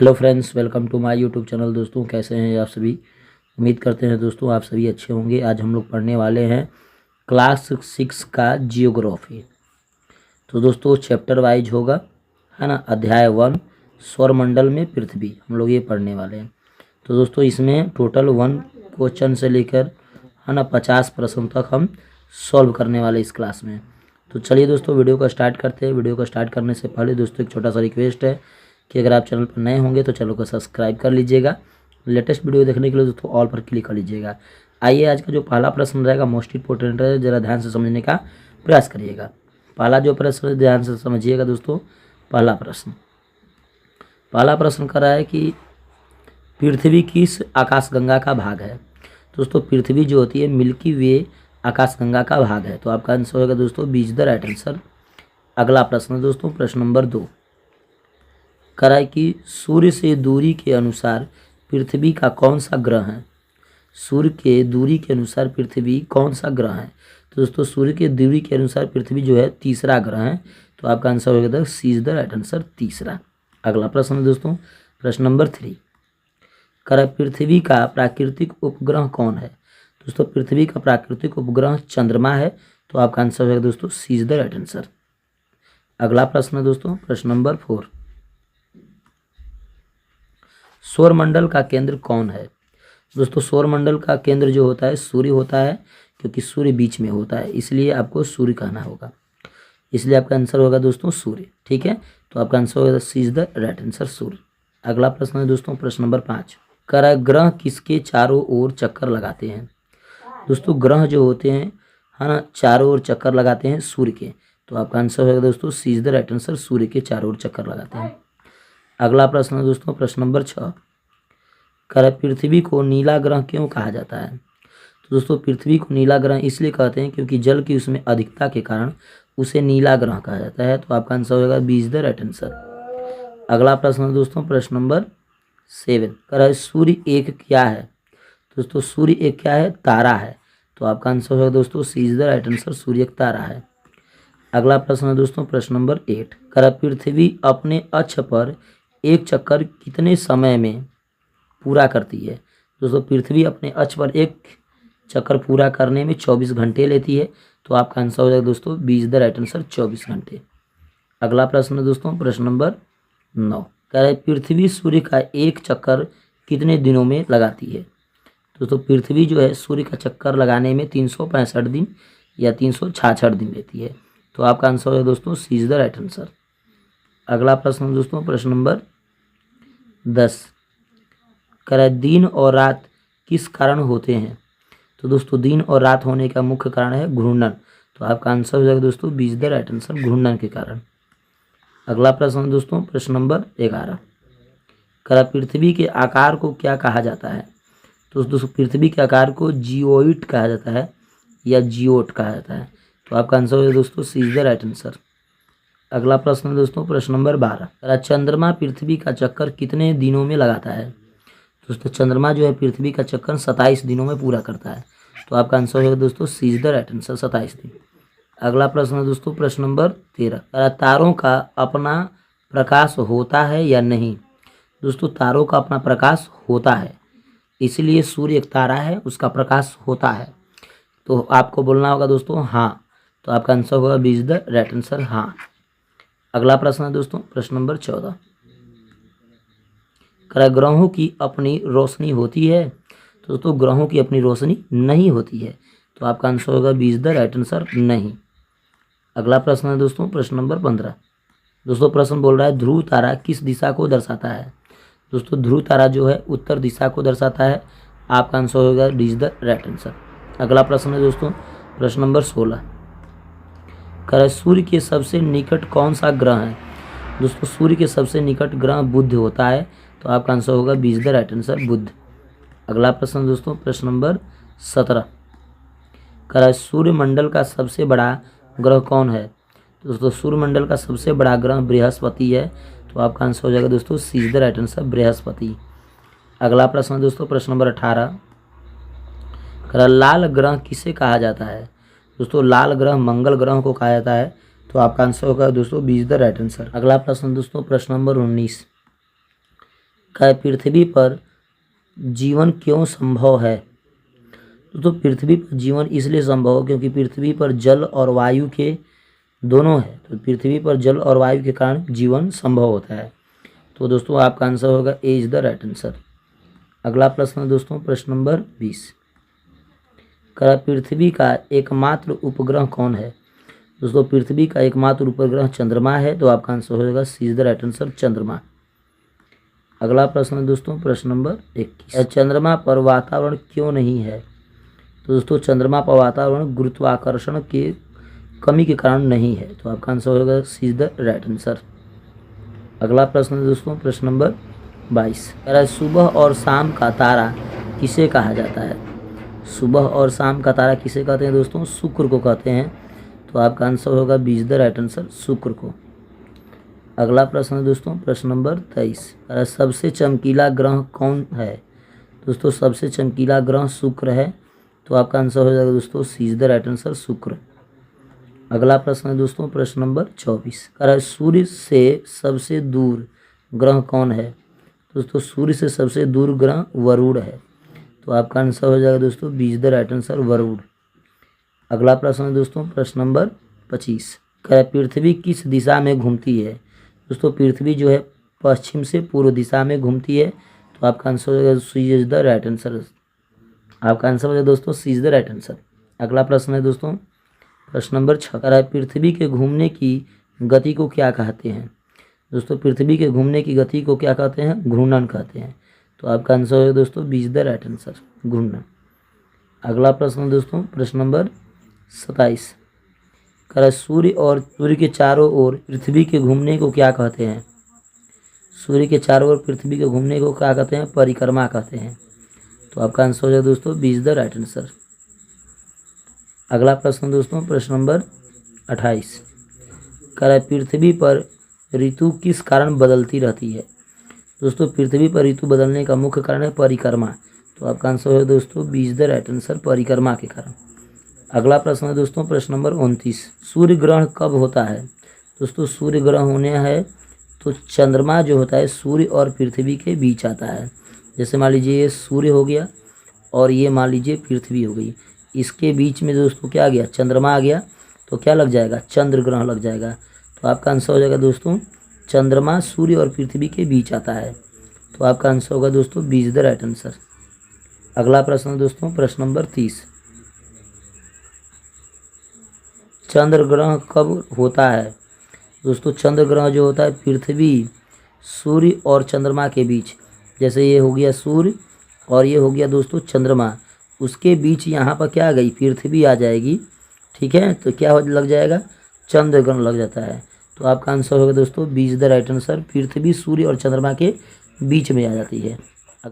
Hello friends, welcome to my YouTube channel. दोस्तों, कैसे हैं आप सभी? उम्मीद करते हैं दोस्तों आप सभी अच्छे होंगे। आज हम लोग पढ़ने वाले हैं क्लास 6 का जियोग्राफी। तो दोस्तों चैप्टर वाइज होगा, है ना। अध्याय 1 सौरमंडल में पृथ्वी, हम लोग ये पढ़ने वाले हैं। तो दोस्तों इसमें टोटल 1 क्वेश्चन से लेकर, है ना, 50 प्रश्न तक हम सॉल्व करने वाले इस क्लास में। तो चलिए दोस्तों वीडियो को स्टार्ट करते हैं। वीडियो को स्टार्ट करने से पहले दोस्तों एक छोटा सा रिक्वेस्ट है कि अगर आप चैनल पर नए होंगे तो चैनल को सब्सक्राइब कर लीजिएगा। लेटेस्ट वीडियो देखने के लिए दोस्तों ऑल पर क्लिक कर लीजिएगा। आइए आज का जो पहला प्रश्न रहेगा मोस्ट इंपॉर्टेंट है, ज़रा ध्यान से समझने का प्रयास करिएगा। पहला जो प्रश्न ध्यान से समझिएगा दोस्तों। पहला प्रश्न कर रहा है कि पृथ्वी किस आकाशगंगा का भाग है। दोस्तों पृथ्वी जो होती है मिल्की वे आकाशगंगा का भाग है। तो आपका आंसर होगा दोस्तों B is the right answer. अगला प्रश्न दोस्तों, प्रश्न नंबर 2 करा है कि सूर्य से दूरी के अनुसार पृथ्वी का कौन सा ग्रह है। सूर्य के दूरी के अनुसार पृथ्वी कौन सा ग्रह है। तो दोस्तों सूर्य के दूरी के अनुसार पृथ्वी जो है तीसरा ग्रह है। तो आपका आंसर होगा सी इज द राइट आंसर, तीसरा। अगला प्रश्न है दोस्तों, प्रश्न नंबर 3 करा पृथ्वी का प्राकृतिक उपग्रह कौन है। दोस्तों पृथ्वी का प्राकृतिक उपग्रह चंद्रमा है। तो आपका आंसर होगा दोस्तों C is the right answer. अगला प्रश्न है दोस्तों, प्रश्न नंबर 4 सौरमंडल का केंद्र कौन है। दोस्तों सौरमंडल का केंद्र जो होता है सूर्य होता है, क्योंकि सूर्य बीच में होता है इसलिए आपको सूर्य कहना होगा। इसलिए आपका आंसर होगा दोस्तों सूर्य, ठीक है। तो आपका आंसर होगा सी इज द राइट आंसर, सूर्य। अगला प्रश्न है दोस्तों, प्रश्न नंबर 5 करा ग्रह किसके चारों ओर चक्कर लगाते हैं। दोस्तों ग्रह जो होते हैं, है ना, चारों ओर चक्कर लगाते हैं सूर्य के। तो आपका आंसर होगा दोस्तों C is the right answer, सूर्य के चारों ओर चक्कर लगाते हैं। अगला प्रश्न है दोस्तों, प्रश्न नंबर 6 करा पृथ्वी को नीला ग्रह क्यों कहा जाता है। तो दोस्तों पृथ्वी को नीला ग्रह इसलिए कहते हैं क्योंकि जल की उसमें अधिकता के कारण उसे नीला ग्रह कहा जाता है। तो आपका आंसर होगा B is the right answer. अगला प्रश्न है दोस्तों, प्रश्न नंबर 7 करा सूर्य एक क्या है। दोस्तों सूर्य एक क्या है, तारा है। तो आपका आंसर होगा दोस्तों C is the right answer, सूर्य एक तारा है। अगला प्रश्न है दोस्तों, प्रश्न नंबर 8 करा पृथ्वी अपने अक्ष पर एक चक्कर कितने समय में पूरा करती है। दोस्तों पृथ्वी अपने अक्ष पर एक चक्कर पूरा करने में 24 घंटे लेती है। तो आपका आंसर हो जाएगा दोस्तों B is the right answer, 24 घंटे। अगला प्रश्न है दोस्तों, प्रश्न नंबर 9 कह रहा है पृथ्वी सूर्य का एक चक्कर कितने दिनों में लगाती है। दोस्तों पृथ्वी जो है सूर्य का चक्कर लगाने में 365 दिन या 366 दिन लेती है। तो आपका आंसर है दोस्तों C is the right answer. अगला प्रश्न दोस्तों, प्रश्न नंबर 10 कह रहा है दिन और रात किस कारण होते हैं। तो दोस्तों दिन और रात होने का मुख्य कारण है घूर्णन। तो आपका आंसर हो जाएगा दोस्तों B is the right answer, घूर्णन के कारण। अगला प्रश्न दोस्तों, प्रश्न नंबर 11 कह रहा पृथ्वी के आकार को क्या कहा जाता है। तो दोस्तों पृथ्वी के आकार को जियोइड कहा जाता है या जियोट कहा जाता है। तो आपका आंसर हो जाएगा दोस्तों C is the right answer. अगला प्रश्न दोस्तों, प्रश्न नंबर 12 चंद्रमा पृथ्वी का चक्कर कितने दिनों में लगाता है। दोस्तों चंद्रमा जो है पृथ्वी का चक्कर 27 दिनों में पूरा करता है। तो आपका आंसर होगा दोस्तों C is the right answer, 27 दिन। अगला प्रश्न है दोस्तों, प्रश्न नंबर 13 तारों का अपना प्रकाश होता है या नहीं। दोस्तों तारों का अपना प्रकाश होता है, इसलिए सूर्य एक तारा है, उसका प्रकाश होता है। तो आपको बोलना होगा दोस्तों हाँ। तो आपका आंसर होगा B is the right answer, हाँ। अगला प्रश्न है दोस्तों, प्रश्न नंबर 14 ग्रहों की अपनी रोशनी होती है। तो दोस्तों ग्रहों की अपनी रोशनी नहीं होती है। तो आपका आंसर होगा B is the right answer, नहीं। अगला प्रश्न है दोस्तों, प्रश्न नंबर 15 दोस्तों प्रश्न बोल रहा है ध्रुव तारा किस दिशा को दर्शाता है। दोस्तों ध्रुव तारा जो है उत्तर दिशा को दर्शाता है। आपका आंसर होगा D is the right answer. अगला प्रश्न है दोस्तों, प्रश्न नंबर 16 सूर्य के सबसे निकट कौन सा ग्रह है। दोस्तों सूर्य के सबसे निकट ग्रह बुध होता है। तो आपका आंसर होगा B is the right answer, बुध। अगला प्रश्न दोस्तों, प्रश्न नंबर 17 सूर्यमंडल का सबसे बड़ा ग्रह कौन है। दोस्तों सूर्यमंडल का सबसे बड़ा ग्रह बृहस्पति है। तो आपका आंसर हो जाएगा दोस्तों C is the right answer, बृहस्पति। अगला प्रश्न दोस्तों, प्रश्न नंबर 18 लाल ग्रह किसे कहा जाता है। दोस्तों लाल ग्रह मंगल ग्रह को कहा जाता है। तो आपका आंसर होगा दोस्तों B is the right answer. अगला प्रश्न दोस्तों, प्रश्न नंबर 19 क्या पृथ्वी पर जीवन क्यों संभव है? तो पृथ्वी पर जीवन इसलिए संभव है क्योंकि पृथ्वी पर जल और वायु के दोनों है। तो पृथ्वी पर जल और वायु के कारण जीवन संभव होता है। तो दोस्तों आपका आंसर होगा ए इज द राइट आंसर। अगला प्रश्न है दोस्तों, प्रश्न नंबर 20। क्या पृथ्वी का एकमात्र उपग्रह कौन है? दोस्तों पृथ्वी का एकमात्र उपग्रह चंद्रमा है। तो आपका आंसर हो जाएगा सी इज द राइट आंसर, चंद्रमा। अगला प्रश्न है दोस्तों, प्रश्न नंबर 21। चंद्रमा पर वातावरण क्यों नहीं है? तो दोस्तों चंद्रमा पर वातावरण गुरुत्वाकर्षण के कमी के कारण नहीं है। तो आपका आंसर होगा सी इज द राइट आंसर। अगला प्रश्न है दोस्तों, प्रश्न नंबर 22। सुबह और शाम का तारा किसे कहा जाता है? सुबह और शाम का तारा किसे कहते हैं दोस्तों? शुक्र को कहते हैं। तो आपका आंसर होगा B is the right answer, Shukra को। अगला प्रश्न है दोस्तों, प्रश्न नंबर 23। सबसे चमकीला ग्रह कौन है? दोस्तों सबसे चमकीला ग्रह शुक्र है। तो आपका आंसर हो जाएगा दोस्तों C is the right answer, शुक्र। अगला प्रश्न है दोस्तों, प्रश्न नंबर 24। सूर्य से सबसे दूर ग्रह कौन है? दोस्तों सूर्य से सबसे दूर ग्रह वरुण है। तो आपका आंसर हो जाएगा दोस्तों B is the right answer, Varun. अगला प्रश्न है दोस्तों, प्रश्न नंबर 25। पृथ्वी किस दिशा में घूमती है? दोस्तों पृथ्वी जो है पश्चिम से पूर्व दिशा में घूमती है। तो आपका आंसर हो जाएगा सी इज द राइट आंसर। आपका आंसर हो जाएगा दोस्तों C is the right answer. अगला प्रश्न है दोस्तों, प्रश्न नंबर 6। पृथ्वी के घूमने की गति को क्या कहते हैं? दोस्तों पृथ्वी के घूमने की गति को क्या कहते हैं? घूर्णन कहते हैं। तो आपका आंसर है दोस्तों B is the right answer, घूर्णन। अगला प्रश्न है दोस्तों, प्रश्न नंबर 27। सूर्य और सूर्य के चारों ओर पृथ्वी के घूमने को क्या कहते हैं? सूर्य के चारों ओर पृथ्वी के घूमने को क्या कहते हैं? परिक्रमा कहते हैं। तो आपका आंसर हो जाए दोस्तों B is the right answer. अगला प्रश्न दोस्तों, प्रश्न नंबर 28। पृथ्वी पर ऋतु किस कारण बदलती रहती है? दोस्तों पृथ्वी पर ऋतु बदलने का मुख्य कारण है परिक्रमा। तो आपका आंसर है दोस्तों B is the right answer, परिक्रमा के कारण। अगला प्रश्न है दोस्तों, प्रश्न नंबर 29। सूर्य ग्रहण कब होता है? दोस्तों सूर्य ग्रहण होने है तो चंद्रमा जो होता है सूर्य और पृथ्वी के बीच आता है। जैसे मान लीजिए ये सूर्य हो गया और ये मान लीजिए पृथ्वी हो गई, इसके बीच में दोस्तों क्या आ गया? चंद्रमा आ गया। तो क्या लग जाएगा? चंद्र ग्रहण लग जाएगा। तो आपका आंसर हो जाएगा दोस्तों चंद्रमा सूर्य और पृथ्वी के बीच आता है। तो आपका आंसर होगा दोस्तों B is the right answer. अगला प्रश्न है दोस्तों, प्रश्न नंबर 30। चंद्र ग्रहण कब होता है? दोस्तों चंद्र ग्रहण जो होता है पृथ्वी सूर्य और चंद्रमा के बीच, जैसे ये हो गया सूर्य और ये हो गया दोस्तों चंद्रमा, उसके बीच यहाँ पर क्या आ गई? पृथ्वी आ जाएगी। ठीक है, तो क्या लग जाएगा? चंद्र ग्रहण लग जाता है। तो आपका आंसर होगा दोस्तों B is the right answer, पृथ्वी सूर्य और चंद्रमा के बीच में आ जाती है।